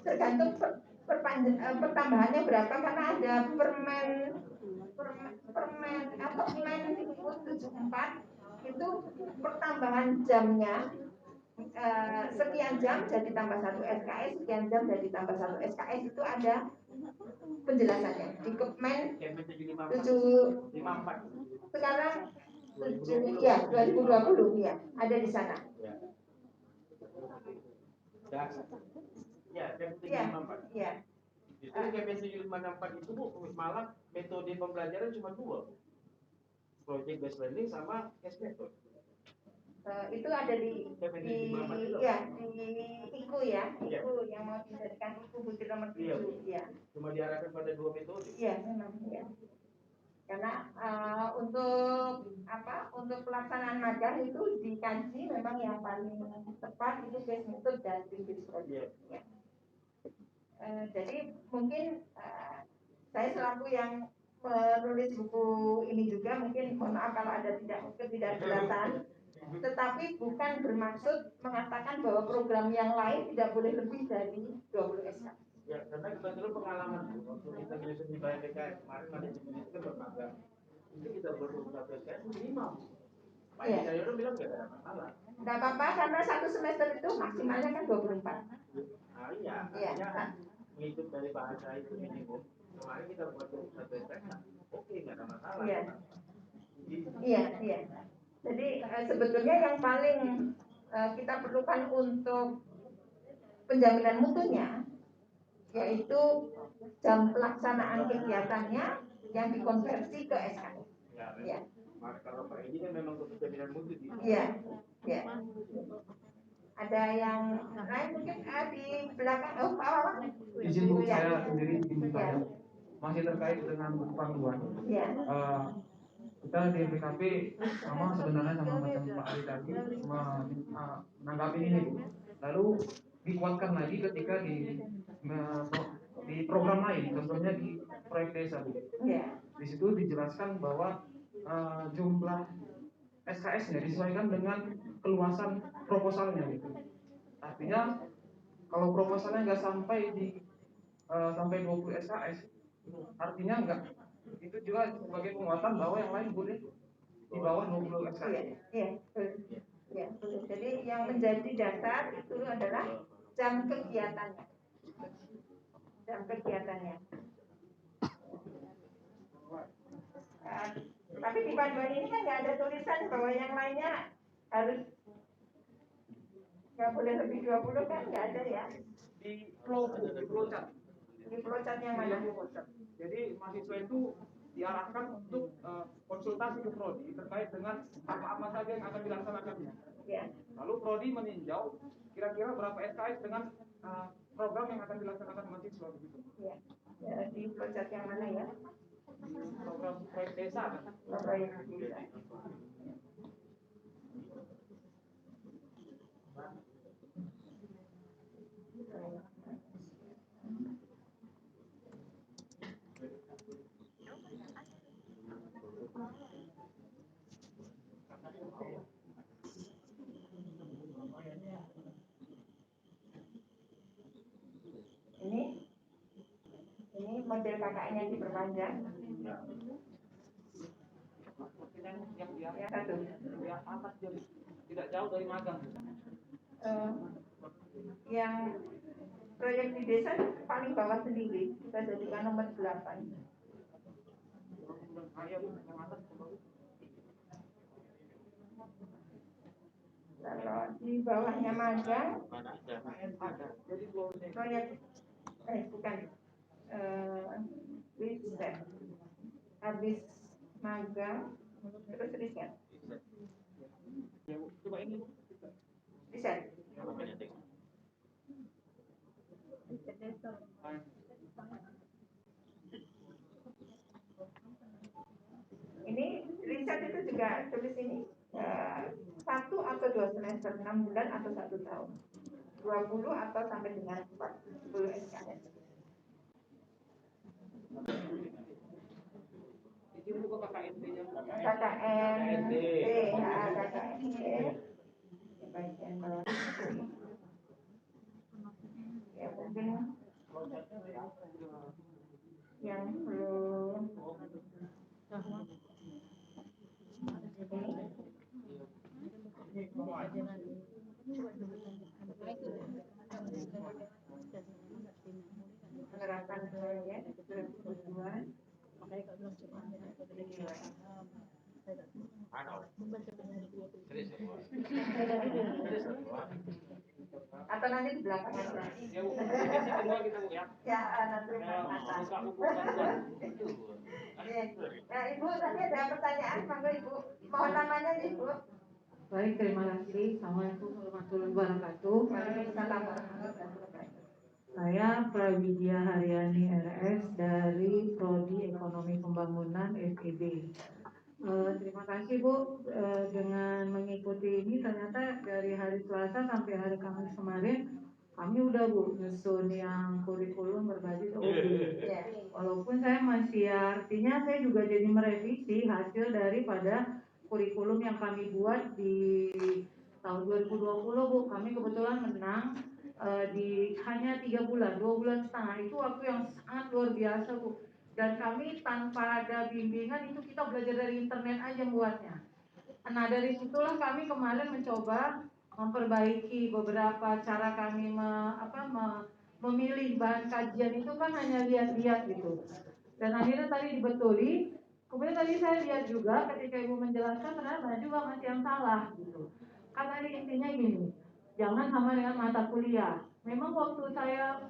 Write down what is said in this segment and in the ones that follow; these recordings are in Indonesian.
Tergantung pertambahannya berapa, karena ada permen atau permen 74 itu pertambahan jamnya sekian jam jadi tambah 1 SKS, sekian jam jadi tambah 1 SKS, itu ada penjelasannya di Kepmen 754 sekarang 7 ya 2020 ya, ada di sana. Ya, ya. Itu KP 754 itu Bu, malah metode pembelajaran cuma 2. Project based learning sama case method. Itu ada di IKU ya, IKU yang mau dijadikan IKU butir nomor 7 ya. Cuma diarahkan pada 2 metode. Iya, memang ya. Karena untuk pelaksanaan magang itu dikaji memang yang paling tepat itu case method dan business project. Ya. Jadi mungkin saya selaku yang menulis buku ini juga mungkin mohon maaf kalau ada ketidakjelasan, tetapi bukan bermaksud mengatakan bahwa program yang lain tidak boleh lebih dari 20 SK. Ya, karena kebetulan pengalaman waktu kita menyusun di BPK kemarin manajemen itu kan bermagang. Itu kita berusaha BPK minimal. Pak Edi Cahyono bilang nggak ada masalah. Nggak apa-apa, karena 1 semester itu maksimalnya kan 24. Iya. Mengikut dari bahasa itu minimum. Kemarin kita buat berusaha BPK, oke, nggak ada masalah. Iya. Jadi sebetulnya yang paling kita perlukan untuk penjaminan mutunya yaitu jam pelaksanaan kegiatannya yang dikonversi ke SKS. Ya. Kalau Pak Edi kan memang untuk penjaminan mutu. Iya. Ada yang lain mungkin di belakang izin Bu, saya sendiri masih terkait dengan buku panduan. Kita di BKP sama sebenarnya sama macam Pak Ali tadi menanggapi ini Bu. Lalu dikuatkan lagi ketika di program lain, contohnya di proyek desa Bu. Di situ dijelaskan bahwa jumlah SKS-nya disesuaikan dengan keluasan proposalnya gitu. Artinya kalau proposalnya nggak sampai 20 SKS, artinya enggak. Itu juga sebagai penguatan bahwa yang lain boleh di bawah 20 SKS. Iya. Jadi yang menjadi dasar itu adalah jam kegiatannya. Tapi di panduan ini kan nggak ada tulisan bahwa yang lainnya harus nggak boleh lebih 20 kan, nggak ada ya. Di flowchart. Di flowchart yang mana? Jadi mahasiswa itu diarahkan untuk konsultasi ke prodi terkait dengan apa saja yang akan dilaksanakannya. Lalu prodi meninjau kira-kira berapa SKS dengan program yang akan dilaksanakan mahasiswa begitu. Di flowchart yang mana ya? Program proyek desa. Proyek desa. Ini model KKN-nya diperpanjang. Yang satu, yang atas tidak jauh dari magang. Yang proyek di desa paling bawah sendiri, kita jadikan nomor 8. Kalau di bawahnya magang, proyek bukan riset, habis magang terus riset. Coba ini Riset. Ini riset itu juga tulis ini 1 atau 2 semester, 6 bulan atau 1 tahun, 20 atau sampai dengan 40 SKS. KKN yang belum menerapkan ya tujuan. Atau nanti di belakang aja. Ya, nanti ya, Ibu tadi ada pertanyaan, monggo Ibu. Mohon namanya Ibu. Baik, terima kasih. Assalamualaikum warahmatullahi wabarakatuh. Waalaikumsalam warahmatullahi wabarakatuh. Saya Prawidia Haryani RS dari Prodi Ekonomi Pembangunan FEB. Terima kasih Bu, dengan mengikuti ini ternyata dari hari Selasa sampai hari Kamis kemarin kami udah Bu nyusun yang kurikulum berbasis OB. Walaupun saya masih artinya saya juga jadi merevisi hasil daripada kurikulum yang kami buat di tahun 2020 Bu. Kami kebetulan menang di hanya 3 bulan, 2 bulan setengah, itu waktu yang sangat luar biasa Bu. Dan kami tanpa ada bimbingan itu kita belajar dari internet aja buatnya. Nah dari situlah kami kemarin mencoba memperbaiki beberapa cara kami memilih bahan kajian itu kan hanya lihat-lihat gitu. Dan akhirnya tadi dibetuli. Kemudian tadi saya lihat juga ketika Ibu menjelaskan ternyata juga masih yang salah gitu. Kan tadi intinya gini, jangan sama dengan mata kuliah. Memang waktu saya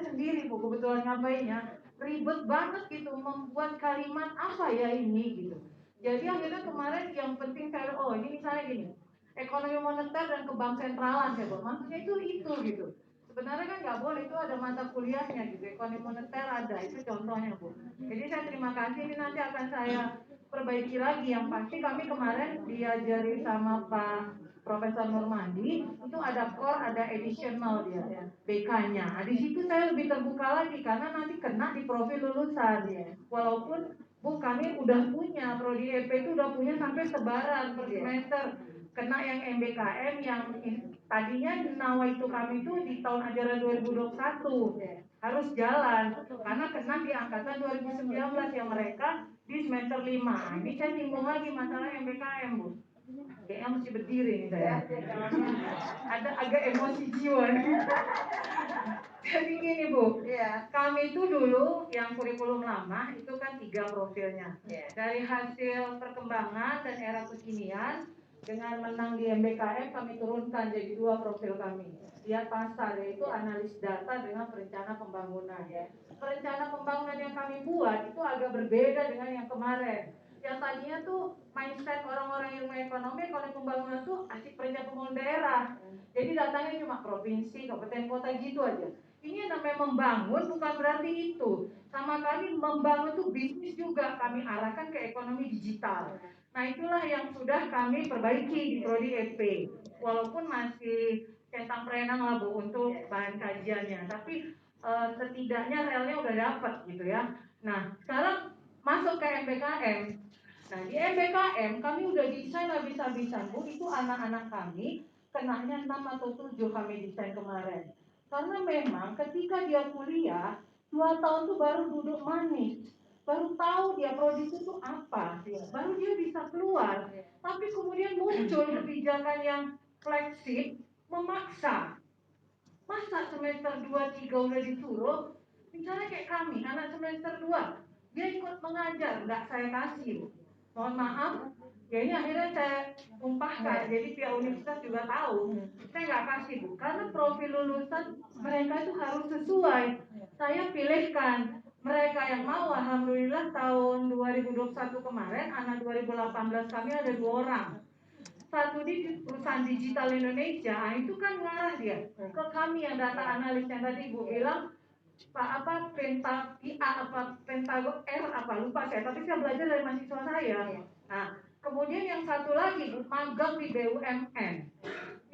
sendiri Bu kebetulan ngapainnya ribet banget gitu membuat kalimat apa ya ini gitu. Jadi akhirnya kemarin yang penting saya ini misalnya gini, ekonomi moneter dan kebang sentralan ya Bu, maksudnya itu gitu. Sebenarnya kan nggak boleh, itu ada mata kuliahnya gitu, ekonomi moneter ada, itu contohnya Bu. Jadi saya terima kasih, ini nanti akan saya perbaiki lagi. Yang pasti kami kemarin diajari sama Pak Profesor Nurmadi, itu ada core, ada additional dia, BK-nya. Nah, di situ saya lebih terbuka lagi karena nanti kena di profil lulusan. Walaupun Bu kami udah punya, Prodi EP itu udah punya sampai sebaran per semester. Kena yang MBKM yang tadinya nawaitu kami itu di tahun ajaran 2021 harus jalan karena kena di angkatan 2019 yang mereka di semester 5. Ini saya singgung lagi masalah MBKM Bu. Kayaknya mesti berdiri nih saya. Ada agak emosi jiwa. Jadi gini Bu, kami itu dulu yang kurikulum lama itu kan 3 profilnya. Dari hasil perkembangan dan era kekinian dengan menang di MBKM kami turunkan jadi 2 profil kami. Lihat pasar yaitu analis data dengan perencana pembangunan. Perencana pembangunan yang kami buat itu agak berbeda dengan yang kemarin. Yang tadinya tuh mindset orang-orang ilmu ekonomi pembangunan tuh asik perencana pembangunan daerah. Jadi datangnya cuma provinsi, kabupaten, kota gitu aja. Ini yang namanya membangun bukan berarti itu. Sama kami membangun tuh bisnis juga kami arahkan ke ekonomi digital. Nah itulah yang sudah kami perbaiki di Prodi EP. Walaupun masih centang perenang lah Bu untuk bahan kajiannya. Tapi setidaknya relnya udah dapat gitu ya. Nah sekarang masuk ke MBKM. Nah di MBKM kami udah desain habis-habisan Bu, itu anak-anak kami kenanya 6 atau 7 kami desain kemarin. Karena memang ketika dia kuliah 2 tahun tuh baru duduk manis, baru tahu dia prodi itu apa, baru dia bisa keluar. Tapi kemudian muncul kebijakan yang fleksib, memaksa. Masa semester 2-3 udah disuruh, misalnya kayak kami, anak semester 2 dia ikut mengajar, nggak saya kasih. Mohon maaf, ya ini akhirnya saya tumpahkan, jadi pihak universitas juga tahu. Saya nggak kasih Bu, karena profil lulusan mereka itu harus sesuai. Saya pilihkan mereka yang mau. Alhamdulillah tahun 2021 kemarin, anak 2018 kami ada 2 orang. Satu di perusahaan digital Indonesia, itu kan ngarah dia ke kami yang data analis yang tadi Ibu bilang Pentago R lupa saya, tapi saya belajar dari mahasiswa saya. Nah, kemudian yang satu lagi magang di BUMN.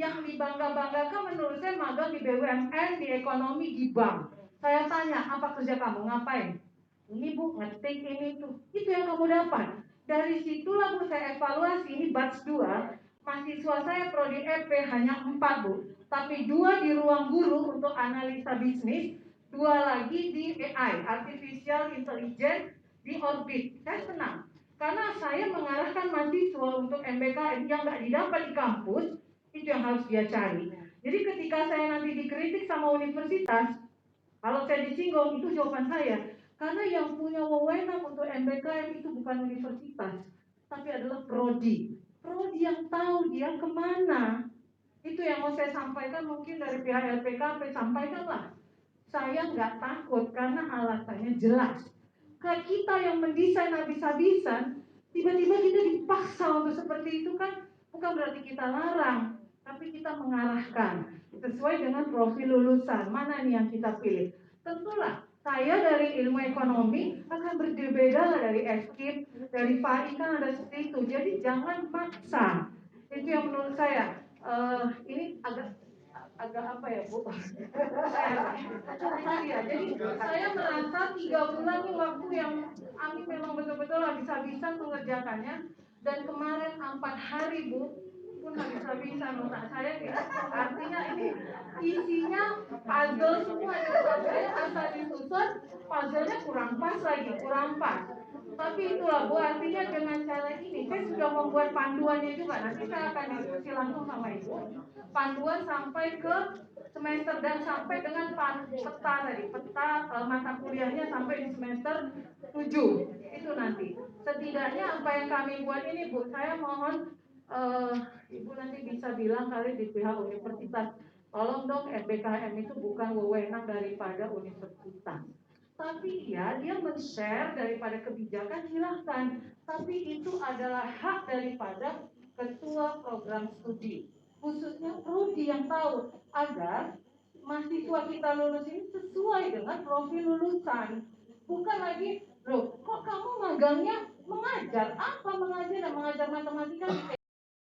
Yang dibangga-banggakan menurut saya magang di BUMN, di ekonomi, di bank. Saya tanya, apa kerja kamu? Ngapain? Ini Bu, ngetik ini tuh. Itu yang kamu dapat. Dari situlah Bu saya evaluasi, ini batch 2. Mahasiswa saya Prodi EP hanya 4 Bu. Tapi 2 di ruang guru untuk analisa bisnis, 2 lagi di AI, Artificial Intelligence di Orbit. Saya senang, karena saya mengarahkan mahasiswa untuk MBKM yang nggak didapat di kampus, itu yang harus dia cari. Jadi ketika saya nanti dikritik sama universitas, kalau saya disinggung, itu jawaban saya. Karena yang punya wewenang untuk MBKM itu bukan universitas, tapi adalah prodi. Prodi yang tahu dia kemana. Itu yang mau saya sampaikan, mungkin dari pihak LPKP, sampaikanlah. Saya nggak takut karena alasannya jelas. Kayak kita yang mendesain habis-habisan, tiba-tiba kita dipaksa untuk seperti itu kan, bukan berarti kita larang, tapi kita mengarahkan sesuai dengan profil lulusan. Mana nih yang kita pilih? Tentulah saya dari ilmu ekonomi akan berbeda dari FKIP, dari FAI kan ada seperti itu. Jadi jangan maksa. Itu yang menurut saya. Ini agak apa ya Bu? Ya, jadi saya merasa 3 bulan ini waktu yang Ami memang betul-betul habis-habisan mengerjakannya, dan kemarin 4 hari Bu pun habis-habisan otak saya. Artinya ini isinya puzzle semua, saya asal disusun puzzle-nya kurang pas lagi, kurang pas. Tapi itulah Bu, artinya dengan cara ini saya sudah membuat panduannya juga. Nanti saya akan diskusi langsung sama Ibu. Panduan sampai ke semester dan sampai dengan peta tadi, peta mata kuliahnya sampai di semester 7. Itu nanti. Setidaknya apa yang kami buat ini Bu, saya mohon Ibu nanti bisa bilang kali di pihak universitas, tolong dong MBKM itu bukan wewenang daripada universitas. Tapi ya dia men-share daripada kebijakan silahkan, tapi itu adalah hak daripada ketua program studi, khususnya prodi yang tahu, agar mahasiswa kita lulus ini sesuai dengan profil lulusan. Bukan lagi, loh kok kamu magangnya mengajar, apa mengajar dan mengajar matematika di